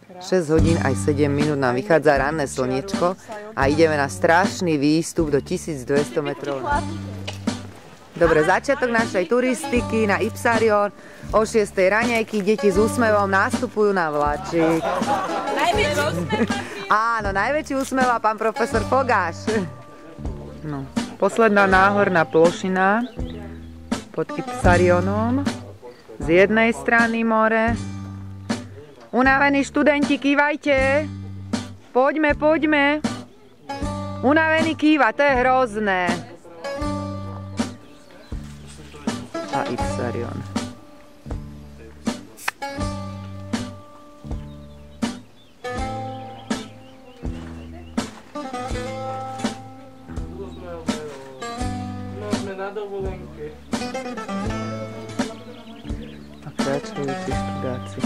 6 hodín aj 7 minút nám vychádza ranné slniečko a ideme na strašný výstup do 1200 metrov. Dobre, začiatok našej turistiky na Ipsarion. O 6. raňajky deti s úsmevom nastupujú na vláčik. Najväčší úsmev? Áno, najväčší úsmev a pán profesor Fogáš. No, posledná náhorná plošina pod Ipsarionom. Z jednej strany more. Unavení študenti, kývajte. Poďme, poďme. Unavený kýva, to je hrozné. A Ipsarion. Na dovolenke. A kráčajúci študáci.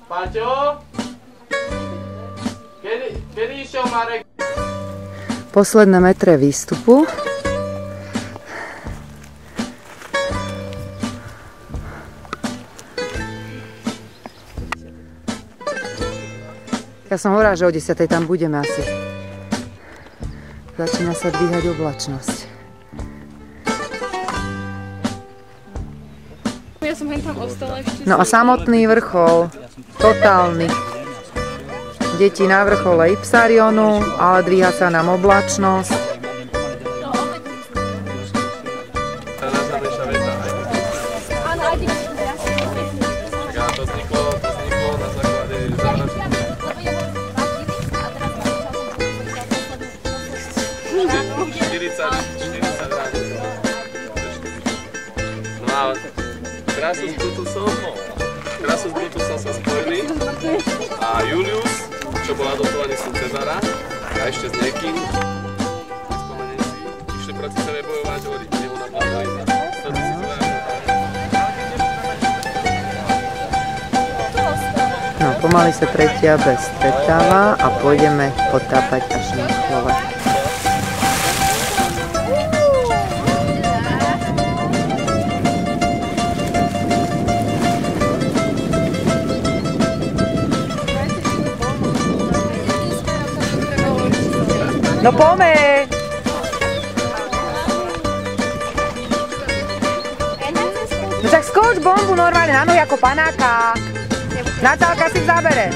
Paťo? Kedy išiel Marek? Posledné metre výstupu. Ja som hovorila, že o 10. tam budeme asi. Začína sa dvíhať oblačnosť. Ja som tam ostala ešte. No a samotný vrchol, totálny. Deti na vrchole Ipsarionu, ale dvíha sa nám oblačnosť. To vzniklo na základe Krasus s Brutusom sa spojili a Julius, čo bol adoptovaný syn Cezara a ešte s niekým, spomeniem si, išli proti sebe bojovať, hovorí, jeho naplávajú na 100 000 vojakov. No, pomaly sa tretia bez stretáva a pôjdeme potápať až na chlove. No poďme! No tak skoč bombu normálne na nohy ako panáka. Natálka si zabere.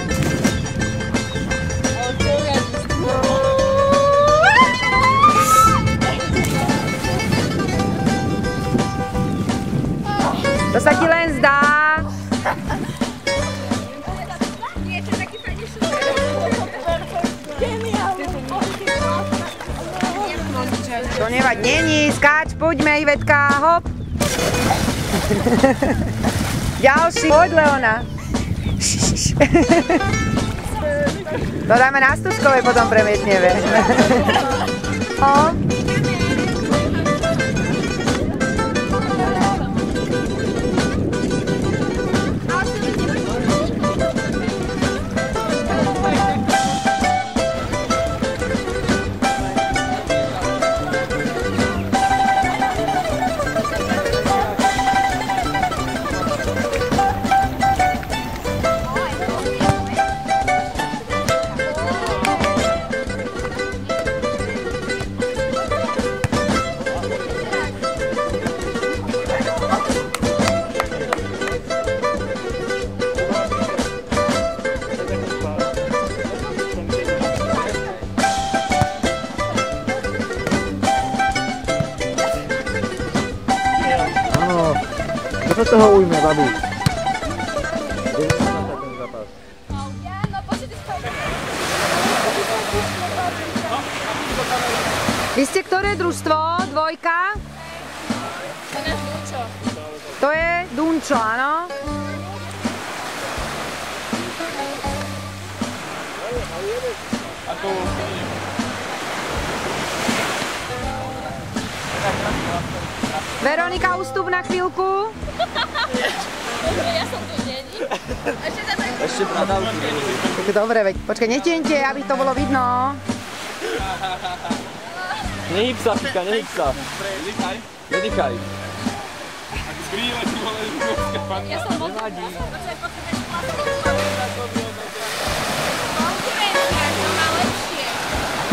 To sa ti len zdá. To nevať není, skáč, poďme Ivetka, hop. Ďalší, poď Leona. To dáme na Stužkovej, potom premietneme. Kto toho ujme, babi? Vy ste ktoré družstvo? Dvojka? To je Dunčo. To je Dunčo, áno? Veronika, ústup na chvíľku. Dobre, ja som tu není. Ešte bradavky. Dobre, veď počkaj, netiente, aby to bolo vidno. Nehyb sa, Fika, nehyb sa. Nedýchaj. Skrývať Ja som mokrá. Konkurencia, to má lepšie.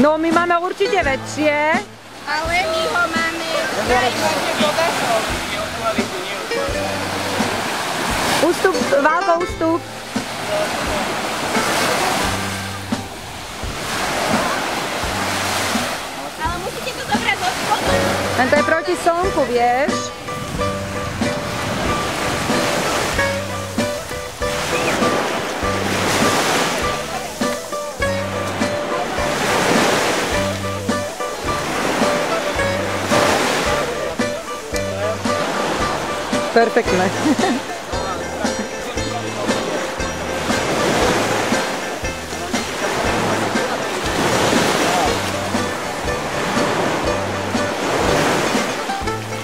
No my máme určite väčšie. Ale my ho máme... Ústup, Válko, ústup. Ale musíte to zobrať od spodu. Len to je proti slnku, vieš? Perfektné.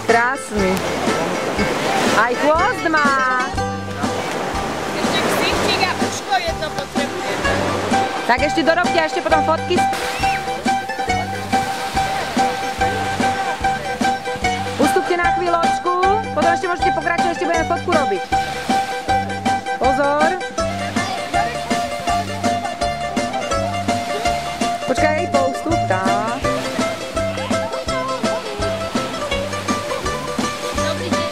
Krásny. Aj chvost má. Ešte ksichtík a uško jedno potrebujeme. Tak ešte dorobte a ešte potom fotky. Ustúpte na chvíľočku, potom ešte môžete pokračovať, ešte budeme fotku robiť. Pozor. Počkaj, poustup, tak. Dobrý deň.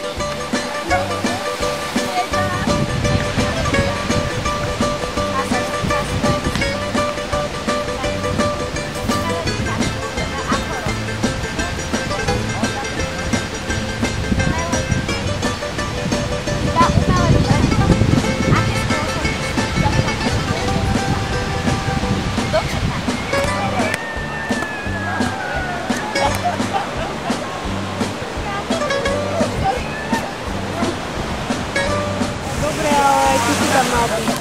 Dobre, ale ty si tam mal byť.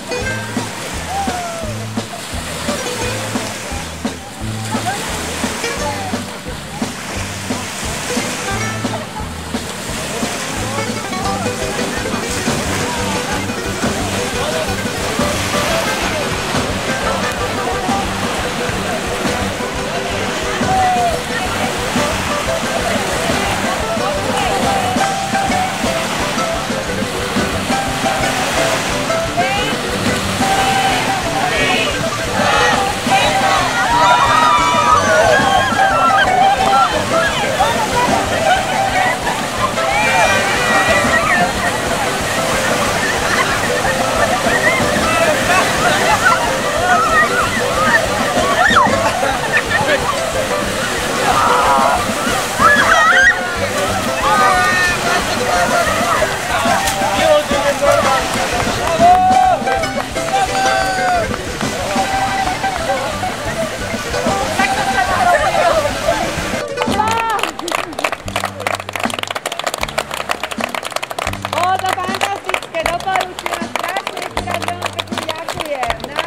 To fantastické, doporučujem, strašne ešte raz veľmi pekne ďakujem.